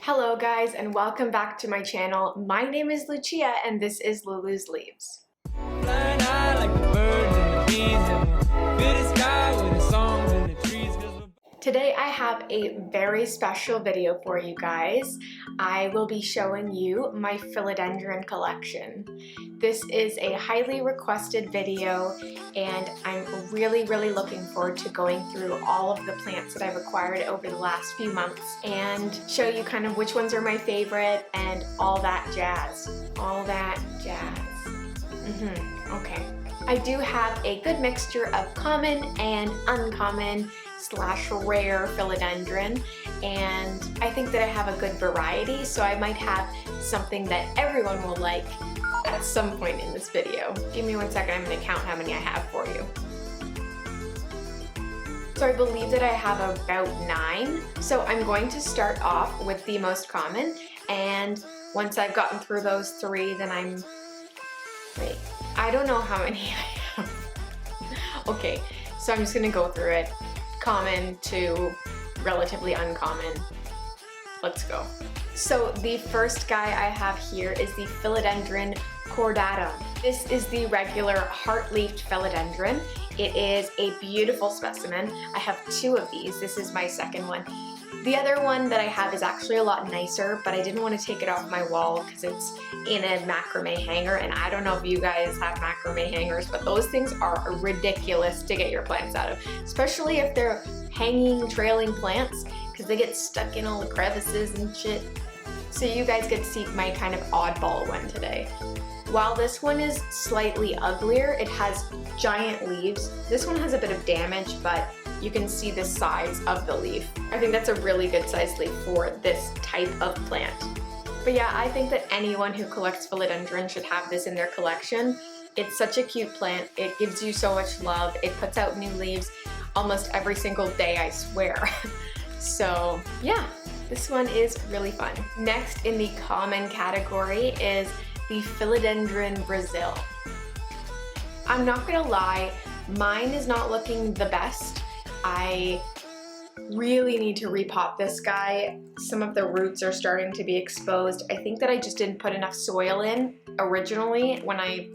Hello guys and welcome back to my channel. My name is Lucia and this is Lulu's Leaves. Flying high like the birds and the bees and fill the sky with the songs and the trees. Today I have a very special video for you guys. I will be showing you my Philodendron collection. This is a highly requested video and I'm really looking forward to going through all of the plants that I've acquired over the last few months and show you kind of which ones are my favorite and all that jazz. All that jazz. Okay. I do have a good mixture of common and uncommon / rare philodendron, and I think that I have a good variety, so I might have something that everyone will like at some point in this video. Give me 1 second, I'm going to count how many I have for you. So I believe that I have about 9. So I'm going to start off with the most common, and once I've gotten through those 3, then wait, I don't know how many I have. Okay, so I'm just going to go through it. Common to relatively uncommon. Let's go. So the first guy I have here is the Philodendron Cordatum. This is the regular heart-leafed philodendron. It is a beautiful specimen. I have 2 of these. This is my second one. The other one that I have is actually a lot nicer, but I didn't want to take it off my wall because it's in a macrame hanger, and I don't know if you guys have macrame hangers, but those things are ridiculous to get your plants out of, especially if they're hanging, trailing plants, because they get stuck in all the crevices and shit. So you guys get to see my kind of oddball one today. While this one is slightly uglier, it has giant leaves. This one has a bit of damage, but you can see the size of the leaf. I think that's a really good size leaf for this type of plant. But yeah, I think that anyone who collects philodendron should have this in their collection. It's such a cute plant. It gives you so much love. It puts out new leaves almost every single day, I swear. So yeah, this one is really fun. Next in the common category is the Philodendron Brasil. I'm not gonna lie, mine is not looking the best. I really need to repot this guy. Some of the roots are starting to be exposed. I think that I just didn't put enough soil in originally when I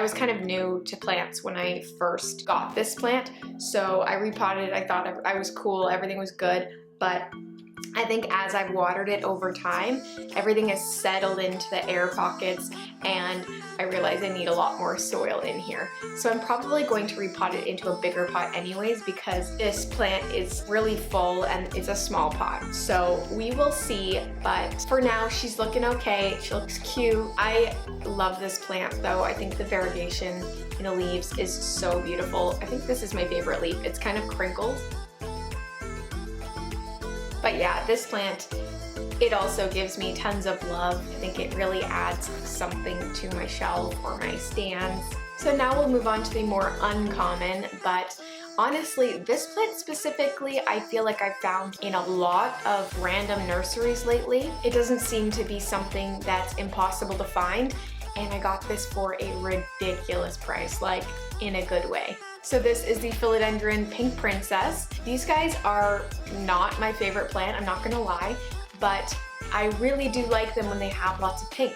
was kind of new to plants when I first got this plant. So I repotted it. I thought I was cool, everything was good, but I think as I've watered it over time, everything has settled into the air pockets and I realize I need a lot more soil in here. So I'm probably going to repot it into a bigger pot anyways because this plant is really full and it's a small pot. So we will see, but for now she's looking okay. She looks cute. I love this plant though. I think the variegation in the leaves is so beautiful. I think this is my favorite leaf. It's kind of crinkled. But yeah, this plant, it also gives me tons of love. I think it really adds something to my shelf or my stands. So now we'll move on to the more uncommon, but honestly, this plant specifically, I feel like I've found in a lot of random nurseries lately. It doesn't seem to be something that's impossible to find, and I got this for a ridiculous price, like in a good way. So this is the Philodendron Pink Princess. These guys are not my favorite plant, I'm not gonna lie, but I really do like them when they have lots of pink.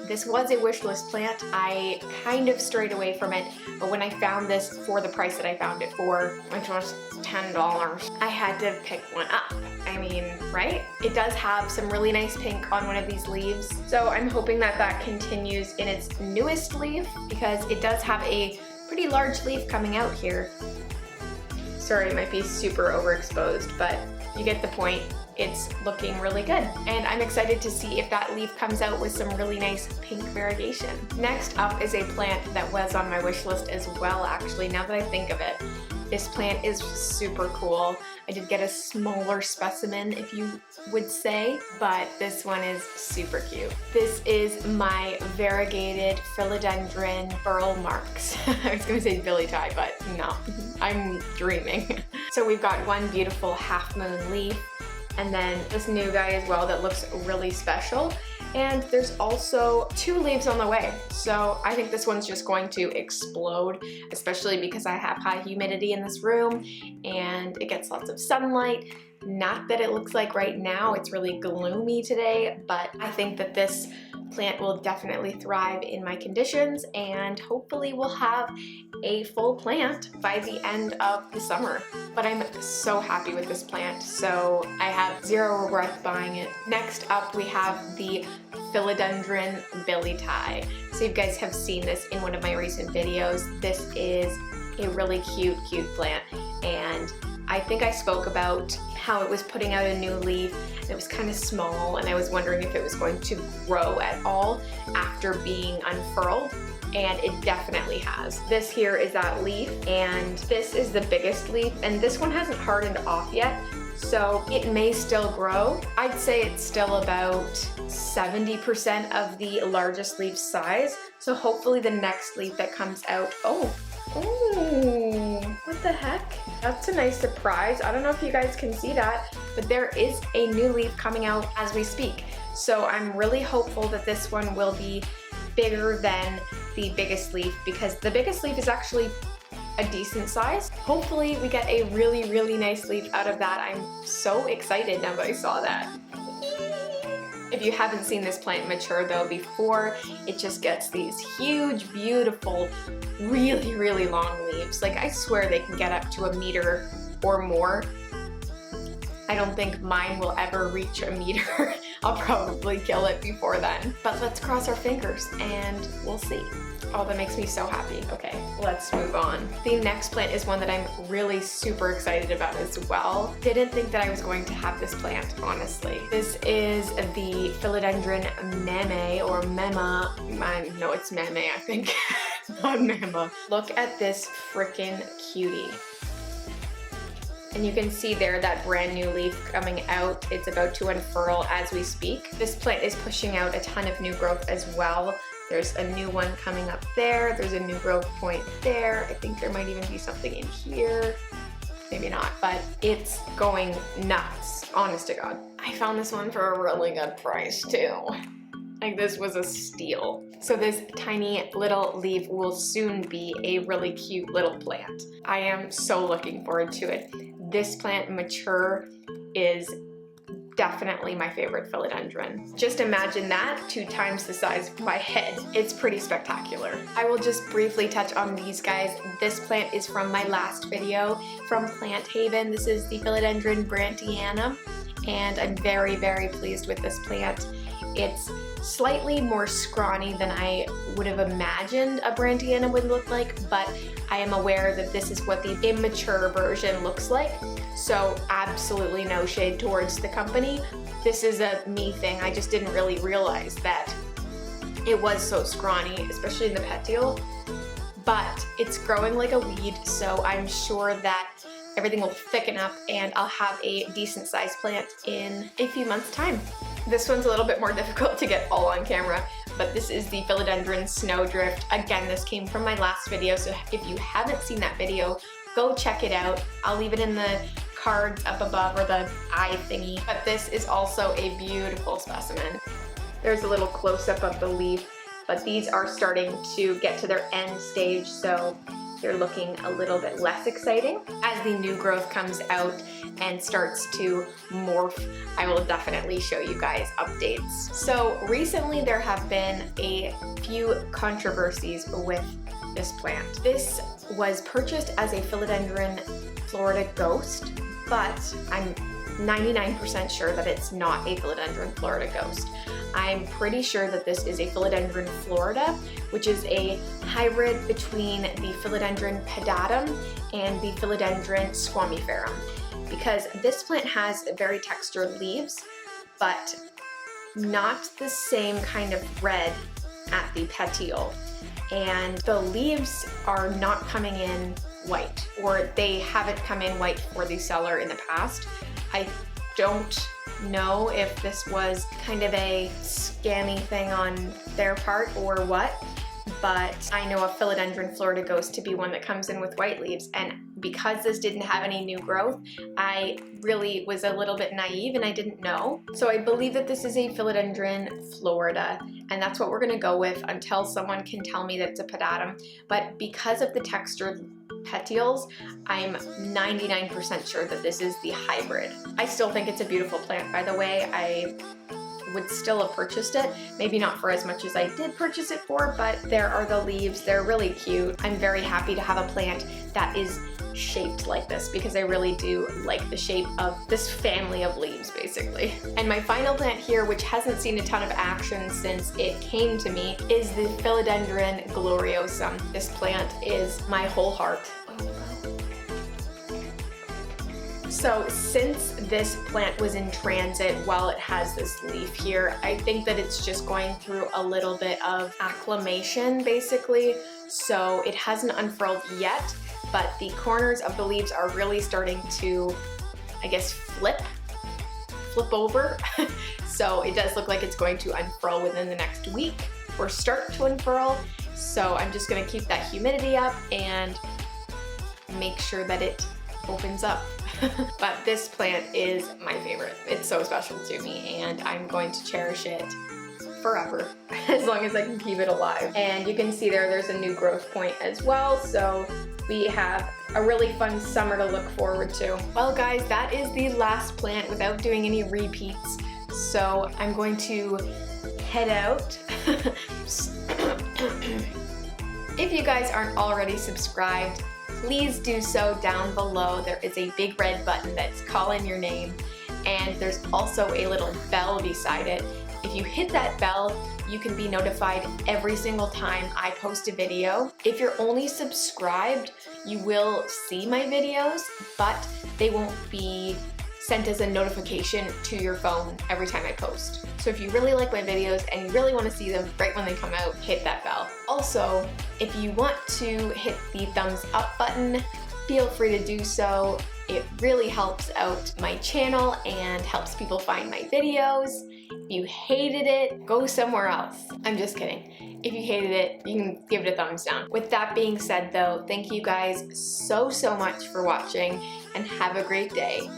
This was a wish list plant. I kind of strayed away from it, but when I found this for the price that I found it for, which was $10, I had to pick one up. I mean, right? It does have some really nice pink on one of these leaves, so I'm hoping that that continues in its newest leaf because it does have a pretty large leaf coming out here. Sorry, it might be super overexposed, but you get the point. It's looking really good. And I'm excited to see if that leaf comes out with some really nice pink variegation. Next up is a plant that was on my wish list as well, actually, now that I think of it. This plant is super cool. I did get a smaller specimen, if you would say, but this one is super cute. This is my variegated Philodendron Burl Marks. I was gonna say Billietiae, but no, I'm dreaming. So we've got one beautiful half moon leaf, and then this new guy as well that looks really special. And there's also 2 leaves on the way. So I think this one's just going to explode, especially because I have high humidity in this room and it gets lots of sunlight. Not that it looks like right now it's really gloomy today, but I think that this plant will definitely thrive in my conditions, and hopefully we'll have a full plant by the end of the summer. But I'm so happy with this plant, so I have zero regret buying it. Next up we have the Philodendron Billietiae. So you guys have seen this in one of my recent videos. This is a really cute plant, and I think I spoke about how it was putting out a new leaf. It was kind of small and I was wondering if it was going to grow at all after being unfurled, and it definitely has. This here is that leaf, and this is the biggest leaf, and this one hasn't hardened off yet, so it may still grow. I'd say it's still about 70% of the largest leaf size, so hopefully the next leaf that comes out, oh, what the heck? That's a nice surprise. I don't know if you guys can see that, but there is a new leaf coming out as we speak. So I'm really hopeful that this one will be bigger than the biggest leaf, because the biggest leaf is actually a decent size. Hopefully we get a really nice leaf out of that. I'm so excited now that I saw that. If you haven't seen this plant mature though before, it just gets these huge, beautiful, really long leaves. Like, I swear they can get up to 1 meter or more. I don't think mine will ever reach 1 meter. I'll probably kill it before then. But let's cross our fingers and we'll see. Oh, that makes me so happy. Okay, let's move on. The next plant is one that I'm really super excited about as well. Didn't think that I was going to have this plant, honestly. This is the Philodendron Mamei, or Mema. No, it's Mamei, I think. Not Mema. Look at this frickin' cutie. And you can see there that brand new leaf coming out. It's about to unfurl as we speak. This plant is pushing out a ton of new growth as well. There's a new one coming up there. There's a new growth point there. I think there might even be something in here. Maybe not, but it's going nuts, honest to God. I found this one for a really good price too. Like, this was a steal. So this tiny little leaf will soon be a really cute little plant. I am so looking forward to it. This plant mature is definitely my favorite philodendron. Just imagine that 2 times the size of my head. It's pretty spectacular. I will just briefly touch on these guys. This plant is from my last video from Plant Haven. This is the Philodendron Brandtianum, and I'm very pleased with this plant. It's slightly more scrawny than I would have imagined a Brandtianum would look like, but I am aware that this is what the immature version looks like. So absolutely no shade towards the company. This is a me thing. I just didn't really realize that it was so scrawny, especially in the petiole. But it's growing like a weed, so I'm sure that everything will thicken up and I'll have a decent sized plant in a few months' time. This one's a little bit more difficult to get all on camera, but this is the Philodendron Snowdrift. Again, this came from my last video, so if you haven't seen that video, go check it out. I'll leave it in the cards up above, or the eye thingy. But this is also a beautiful specimen. There's a little close-up of the leaf, but these are starting to get to their end stage, so they're looking a little bit less exciting. As the new growth comes out and starts to morph, I will definitely show you guys updates. So recently there have been a few controversies with this plant. This was purchased as a Philodendron Florida Ghost, but I'm 99% sure that it's not a Philodendron Florida Ghost. I'm pretty sure that this is a Philodendron Florida, which is a hybrid between the Philodendron Pedatum and the Philodendron squamiferum, because this plant has very textured leaves, but not the same kind of red at the petiole. And the leaves are not coming in white, or they haven't come in white for the seller in the past. I don't know if this was kind of a scammy thing on their part or what, but I know a Philodendron Florida Ghost to be one that comes in with white leaves, and because this didn't have any new growth, I really was a little bit naive and I didn't know. So I believe that this is a Philodendron Florida, and that's what we're gonna go with until someone can tell me that it's a Pedatum. But because of the textured petioles, I'm 99% sure that this is the hybrid. I still think it's a beautiful plant, by the way. I would still have purchased it, maybe not for as much as I did purchase it for, but there are the leaves. They're really cute. I'm very happy to have a plant that is shaped like this because I really do like the shape of this family of leaves, basically. And my final plant here, which hasn't seen a ton of action since it came to me, is the Philodendron Gloriosum. This plant is my whole heart. So since this plant was in transit while it has this leaf here, I think that it's just going through a little bit of acclimation, basically. So it hasn't unfurled yet, but the corners of the leaves are really starting to, I guess, flip over. So it does look like it's going to unfurl within the next week or start to unfurl. So I'm just gonna keep that humidity up and make sure that it opens up. But this plant is my favorite. It's so special to me and I'm going to cherish it forever as long as I can keep it alive. And you can see there's a new growth point as well, so we have a really fun summer to look forward to. Well guys, that is the last plant without doing any repeats, so I'm going to head out. If you guys aren't already subscribed, please do so down below. There is a big red button that's calling your name, and there's also a little bell beside it. If you hit that bell, you can be notified every single time I post a video. If you're only subscribed, you will see my videos, but they won't be sent as a notification to your phone every time I post. So if you really like my videos and you really want to see them right when they come out, hit that bell. Also, if you want to hit the thumbs up button, feel free to do so. It really helps out my channel and helps people find my videos. If you hated it, go somewhere else. I'm just kidding. If you hated it, you can give it a thumbs down. With that being said though, thank you guys so much for watching and have a great day.